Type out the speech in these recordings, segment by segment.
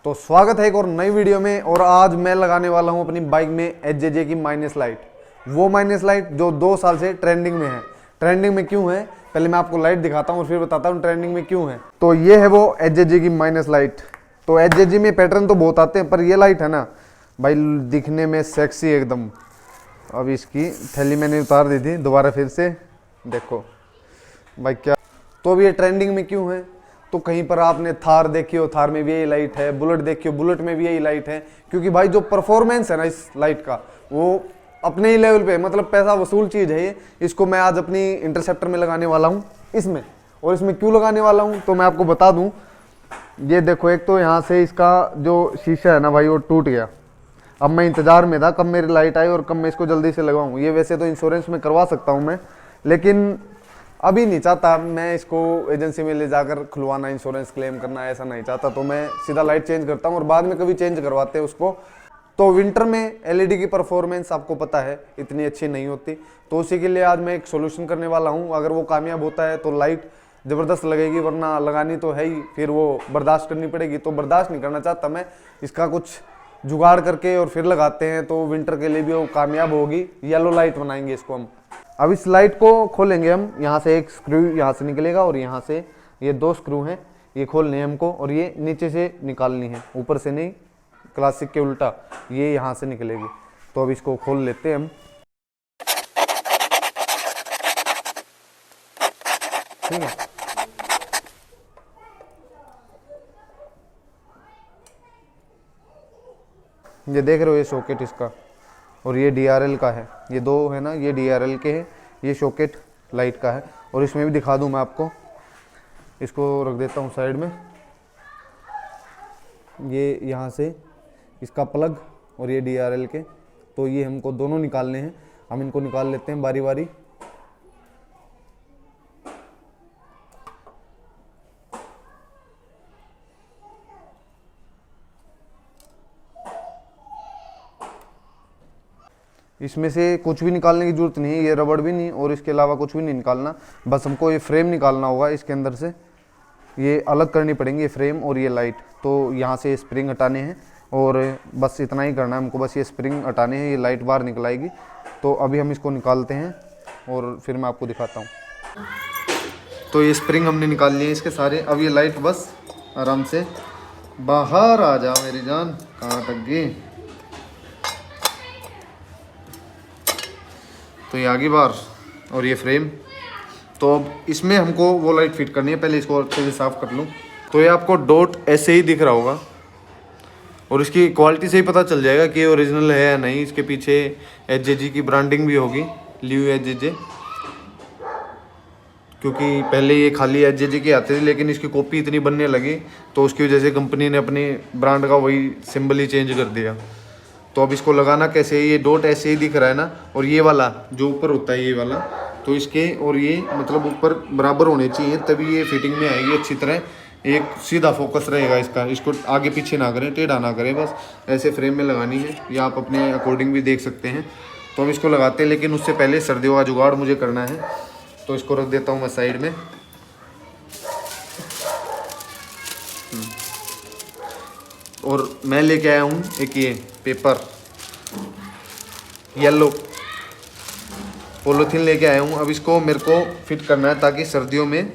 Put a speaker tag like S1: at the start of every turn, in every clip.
S1: तो स्वागत है एक और नई वीडियो में। और आज मैं लगाने वाला हूं अपनी बाइक में HJJ की माइनस लाइट। वो माइनस लाइट जो 2 साल से ट्रेंडिंग में है। ट्रेंडिंग में क्यों है, पहले मैं आपको लाइट दिखाता हूं और फिर बताता हूं ट्रेंडिंग में क्यों है। तो ये है वो HJJ की माइनस लाइट। तो HJJ में पैटर्न तो बहुत आते हैं, पर ये लाइट है ना भाई, दिखने में सेक्सी एकदम। अब इसकी थैली मैंने उतार दी थी, दोबारा फिर से देखो भाई क्या। तो अब ये ट्रेंडिंग में क्यों है, तो कहीं पर आपने थार देखी हो, थार में भी यही लाइट है, बुलेट देखी हो, बुलेट में भी यही लाइट है। क्योंकि भाई जो परफॉर्मेंस है ना इस लाइट का, वो अपने ही लेवल पे, मतलब पैसा वसूल चीज़ है ये। इसको मैं आज अपनी इंटरसेप्टर में लगाने वाला हूँ इसमें। और इसमें क्यों लगाने वाला हूँ तो मैं आपको बता दूँ। ये देखो, एक तो यहाँ से इसका जो शीशा है ना भाई, वो टूट गया। अब मैं इंतज़ार में था कब मेरी लाइट आई और कब मैं इसको जल्दी से लगवाऊँ। ये वैसे तो इंश्योरेंस में करवा सकता हूँ मैं, लेकिन अभी नहीं चाहता मैं इसको एजेंसी में ले जाकर खुलवाना, इंश्योरेंस क्लेम करना, ऐसा नहीं चाहता। तो मैं सीधा लाइट चेंज करता हूँ और बाद में कभी चेंज करवाते हैं उसको। तो विंटर में LED की परफॉर्मेंस आपको पता है इतनी अच्छी नहीं होती, तो उसी के लिए आज मैं एक सोल्यूशन करने वाला हूँ। अगर वो कामयाब होता है तो लाइट ज़बरदस्त लगेगी, वरना लगानी तो है ही, फिर वो बर्दाश्त करनी पड़ेगी। तो बर्दाश्त नहीं करना चाहता मैं, इसका कुछ जुगाड़ करके और फिर लगाते हैं, तो विंटर के लिए भी वो कामयाब होगी। येलो लाइट बनाएंगे इसको हम। अब इस लाइट को खोलेंगे हम। यहाँ से एक स्क्रू यहाँ से निकलेगा और यहाँ से ये 2 स्क्रू हैं, ये खोलने हैं हमको। और ये नीचे से निकालनी है, ऊपर से नहीं, क्लासिक के उल्टा ये यहाँ से निकलेगी। तो अब इसको खोल लेते हैं हम, ठीक है। ये देख रहे हो, ये सॉकेट इसका, और ये DRL का है। ये 2 है ना, ये DRL के है, ये सॉकेट लाइट का है। और इसमें भी दिखा दूं मैं आपको, इसको रख देता हूँ साइड में। ये यहाँ से इसका प्लग और ये DRL के, तो ये हमको दोनों निकालने हैं। हम इनको निकाल लेते हैं बारी बारी। इसमें से कुछ भी निकालने की जरूरत नहीं है, ये रबड़ भी नहीं और इसके अलावा कुछ भी नहीं निकालना। बस हमको ये फ्रेम निकालना होगा, इसके अंदर से ये अलग करनी पड़ेंगी, ये फ्रेम और ये लाइट। तो यहाँ से स्प्रिंग हटाने हैं और बस इतना ही करना है हमको, बस ये स्प्रिंग हटाने हैं, ये लाइट बाहर निकल आएगी। तो अभी हम इसको निकालते हैं और फिर मैं आपको दिखाता हूँ। तो ये स्प्रिंग हमने निकाल लिए इसके सारे। अब ये लाइट बस आराम से बाहर आ जाओ मेरी जान, कहाँ तक गई। तो ये आगे बार और ये फ्रेम। तो अब इसमें हमको वो लाइट फिट करनी है, पहले इसको अच्छे से साफ़ कर लूँ। तो ये आपको डॉट ऐसे ही दिख रहा होगा और इसकी क्वालिटी से ही पता चल जाएगा कि ओरिजिनल है या नहीं। इसके पीछे HJJ की ब्रांडिंग भी होगी, लिव HJJ, क्योंकि पहले ये खाली HJJ के आते थे, लेकिन इसकी कॉपी इतनी बनने लगी तो उसकी वजह से कंपनी ने अपने ब्रांड का वही सिंबल ही चेंज कर दिया। तो अब इसको लगाना कैसे है, ये डॉट ऐसे ही दिख रहा है ना, और ये वाला जो ऊपर होता है ये वाला, तो इसके और ये मतलब ऊपर बराबर होने चाहिए, तभी ये फिटिंग में आएगी अच्छी तरह। एक सीधा फोकस रहेगा इसका, इसको आगे पीछे ना करें, टेढ़ा ना करें, बस ऐसे फ्रेम में लगानी है। या आप अपने अकॉर्डिंग भी देख सकते हैं। तो हम इसको लगाते हैं, लेकिन उससे पहले सर्दियों का जुगाड़ मुझे करना है। तो इसको रख देता हूँ मैं साइड में। और मैं लेके आया हूँ एक ये पेपर, येलो पॉलीथीन लेके आया हूँ। अब इसको मेरे को फिट करना है ताकि सर्दियों में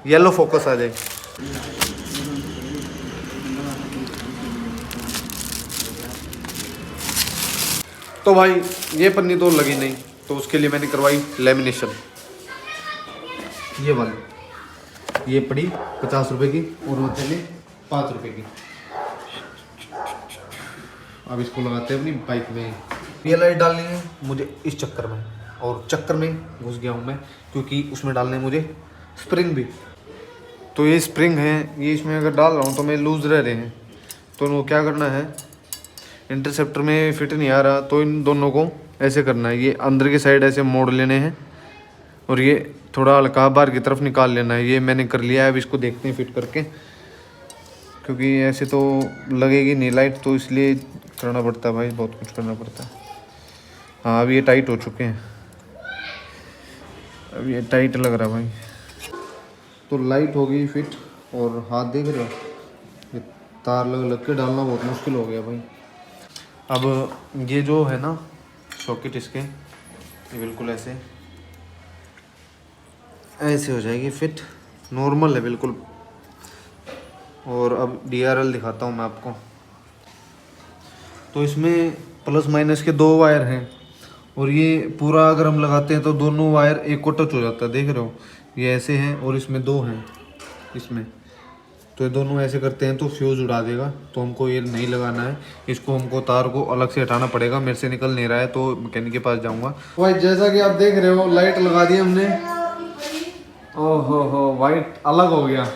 S1: येलो फोकस आ जाए। तो भाई ये पन्नी तो लगी नहीं, तो उसके लिए मैंने करवाई लेमिनेशन। ये वाली ये पड़ी 50 रुपए की और वो चली 5 रुपए की। अब इसको लगाते हैं अपनी बाइक में। ये लाइट डालनी है मुझे इस चक्कर में, और चक्कर में घुस गया हूँ मैं, क्योंकि उसमें डालने मुझे स्प्रिंग भी। तो ये स्प्रिंग है, ये इसमें अगर डाल रहा हूँ तो मैं लूज़ रह रहे हैं। तो उनको क्या करना है, इंटरसेप्टर में फिट नहीं आ रहा तो इन दोनों को ऐसे करना है, ये अंदर की साइड ऐसे मोड़ लेने हैं और ये थोड़ा हल्का बाहर की तरफ निकाल लेना है। ये मैंने कर लिया है। अब इसको देखते हैं फिट करके, क्योंकि ऐसे तो लगेगी नहीं लाइट, तो इसलिए करना पड़ता है भाई, बहुत कुछ करना पड़ता है। हाँ अब ये टाइट हो चुके हैं, अब ये टाइट लग रहा है भाई। तो लाइट हो गई फिट, और हाथ देख रहे हो, तार लग लग के डालना बहुत मुश्किल हो गया भाई। अब ये जो है ना सॉकेट इसके, ये बिल्कुल ऐसे ऐसे हो जाएगी फिट, नॉर्मल है बिल्कुल। और अब DRL दिखाता हूँ मैं आपको। तो इसमें प्लस माइनस के 2 वायर हैं, और ये पूरा अगर हम लगाते हैं तो दोनों वायर एक को टच हो जाता है, देख रहे हो, ये ऐसे हैं और इसमें 2 हैं इसमें। तो ये दोनों ऐसे करते हैं तो फ्यूज़ उड़ा देगा, तो हमको ये नहीं लगाना है। इसको हमको तार को अलग से हटाना पड़ेगा, मेरे से निकल नहीं रहा है तो मैकेनिक के पास जाऊंगा। भाई जैसा कि आप देख रहे हो लाइट लगा दी हमने। ओहो हो, वाइट अलग हो गया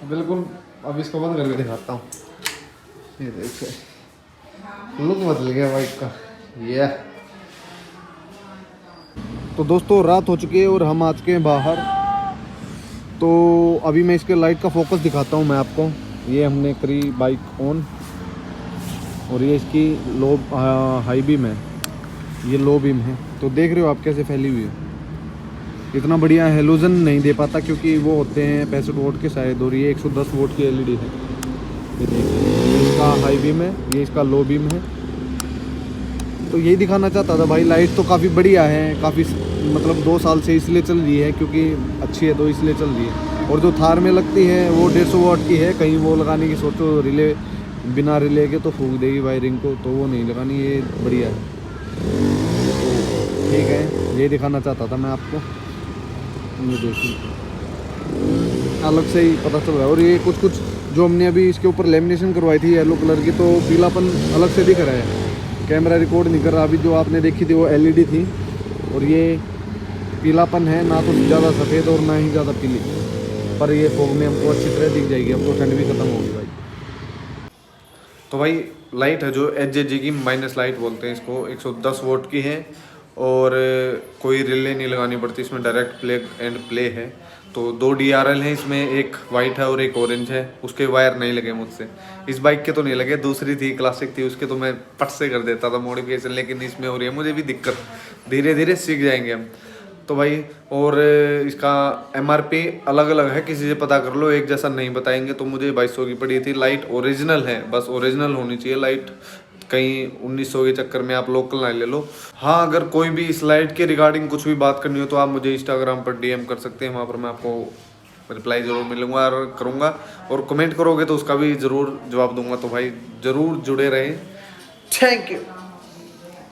S1: बिल्कुल। अब इसको बंद करके दिखाता हूँ, ये देखिए लुक बदल गया बाइक का। ये तो दोस्तों रात हो चुकी है और हम आ चुके हैं बाहर। तो अभी मैं इसके लाइट का फोकस दिखाता हूँ मैं आपको। ये हमने करी बाइक ऑन, और ये इसकी लो हाई बीम है, ये लो बीम है। तो देख रहे हो आप कैसे फैली हुई है। इतना बढ़िया हेलोजन नहीं दे पाता क्योंकि वो होते हैं 65 वोट के शायद, और ये 110 वोट की LED है। ये देखिए, ये इसका हाई बीम है, ये इसका लो बीम है। तो यही दिखाना चाहता था भाई। लाइट तो काफ़ी बढ़िया है, काफ़ी मतलब 2 साल से इसलिए चल रही है क्योंकि अच्छी है तो इसलिए चल रही है। और जो थार में लगती है वो 150 वोट की है, कहीं वो लगाने की सोचो रिले, बिना रिले के तो फूक देगी वायरिंग को, तो वो नहीं लगानी, ये बढ़िया है। ठीक है, ये दिखाना चाहता था मैं आपको। ये देखिए अलग से ही पता चल रहा है। और ये कुछ कुछ जो हमने अभी इसके ऊपर लेमिनेशन करवाई थी येलो कलर की, तो पीलापन अलग से दिख रहा है। कैमरा रिकॉर्ड नहीं कर रहा। अभी जो आपने देखी थी वो LED थी, और ये पीलापन है, ना तो ज़्यादा सफ़ेद और ना ही ज़्यादा पीली, पर ये फोग में हमको अच्छी तरह दिख जाएगी। अब तो ठंड भी ख़त्म होगी भाई। तो भाई लाइट है जो HJG की माइनस लाइट बोलते हैं इसको, 110 वोट की है, और कोई रिले नहीं लगानी पड़ती इसमें, डायरेक्ट प्लग एंड प्ले है। तो 2 DRL हैं इसमें, एक वाइट है और एक ऑरेंज है। उसके वायर नहीं लगे मुझसे, इस बाइक के तो नहीं लगे, दूसरी थी क्लासिक थी उसके तो मैं पट से कर देता था मॉडिफिकेशन, लेकिन इसमें हो रही है मुझे भी दिक्कत। धीरे धीरे सीख जाएंगे हम तो भाई। और इसका MRP अलग अलग है, किसी से पता कर लो, एक जैसा नहीं बताएंगे। तो मुझे 2200 की पड़ी थी। लाइट ओरिजिनल है, बस ओरिजिनल होनी चाहिए लाइट, कहीं 1900 के चक्कर में आप लोकल ना ले लो। हाँ, अगर कोई भी इस लाइट के रिगार्डिंग कुछ भी बात करनी हो तो आप मुझे इंस्टाग्राम पर DM कर सकते हैं, वहाँ पर मैं आपको रिप्लाई ज़रूर मिलूंगा और करूँगा। और कमेंट करोगे तो उसका भी ज़रूर जवाब दूंगा। तो भाई ज़रूर जुड़े रहें। Thank you.